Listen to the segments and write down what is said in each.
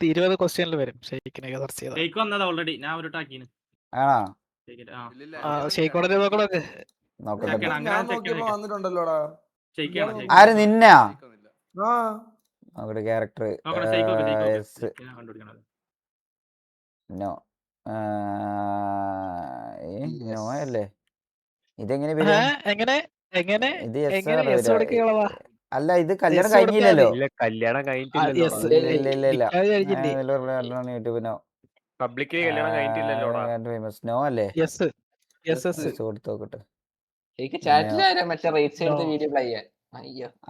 20 ക്വസ്റ്റ്യനിൽ വരും ഷെയ്ക്കിനെ സെർച്ച് ചെയ്താൽ. ഷെയ്ക്ക് വന്നത് ഓൾറെഡി ഞാൻ ഒരു ടാക്കിന് ആണോ ഷെയ്ക്കോടെ നോക്കണോക്ക് നോക്കട്ടെ. ഞാൻ നോക്കിയപ്പോ വന്നിട്ടുണ്ടല്ലോടാ. ആര് നിന്നാ ആ നോക്കട്ടെ ക്യാരക്ടർ നോ നോ അല്ലേ ഇതെങ്ങനെ എങ്ങനെ എങ്ങനെ ഇത് എങ്ങനെ യെസ് കൊടുക്കുകളവാ? അല്ല ഇത് കല്യാണം കഴിഞ്ഞില്ലല്ലോ. കല്യാണം യൂട്യൂബിനോ പബ്ലിക്കലി കല്യാണം കഴിഞ്ഞിട്ടില്ലല്ലോടാ. ഫേമസ് നോ അല്ലേ കൊടുത്ത് നോക്കട്ടെ.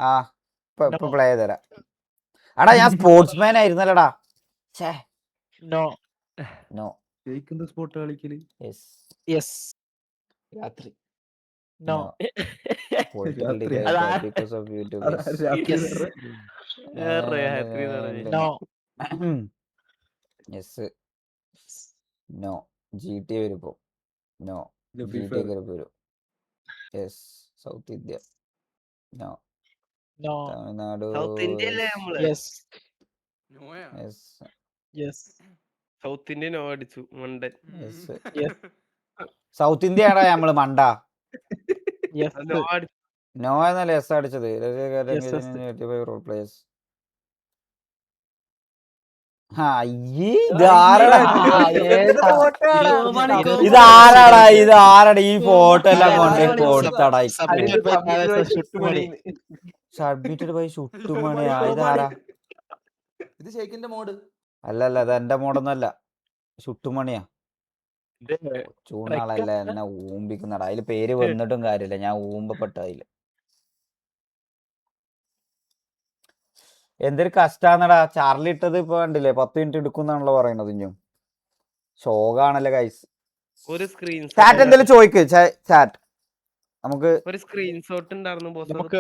ആ ഇപ്പൊ പ്ലേ ചെയ്തരാം. അടാ ഞാൻ സ്പോർട്സ്മാൻ ആയിരുന്നല്ലടാ. നോ നോ സ്പോർട്ട് കളിക്കല് രാത്രി no because of YouTube. No yes no GTA വരുമ്പോ നോ GTA വരും. Yes south India no no Tamil Nadu south ഇന്ത്യയിലെ നമ്മള് സൗത്ത് ഇന്ത്യ നോ അടിച്ചു മണ്ടൻ. സൗത്ത് ഇന്ത്യ ആടാ നമ്മള് മണ്ട. നോ നോ എന്നല്ല യെസ് അടിച്ചത്. ഇതാരടാ ഈ ഫോട്ടോ എല്ലാം കൊണ്ട് കൊടുത്തടാ. Submitted by ചുട്ടുമണിയാ. ഇതാരാ? ഇത് ഷെയ്ക്കിന്റെ മോഡ് അല്ലല്ല ഇത് എന്റെ മോഡൊന്നുമല്ല. ചുട്ടുമണിയാ ചൂടാളല്ല എന്നെ ഊമ്പിക്കുന്നടാ. അതില് പേര് വന്നിട്ടും കാര്യമില്ല. ഞാൻ ഊമ്പപ്പെട്ട അതില്. എന്തൊരു കഷ്ടാന്നടാ. ചാർലി ഇട്ടത് ഇപ്പൊ കണ്ടില്ലേ 10 മിനിറ്റ് എടുക്കുന്നാണല്ലോ പറയണത്. ഇഞ്ഞും ഷോകാണല്ലോ ഗൈസ്. ഒരു സ്ക്രീൻ ചാറ്റ് എന്തെങ്കിലും ചോദിക്ക്. ചാറ്റ് നമുക്ക് ഒരു സ്ക്രീൻഷോട്ട് ഉണ്ടായിരുന്നു. നമുക്ക്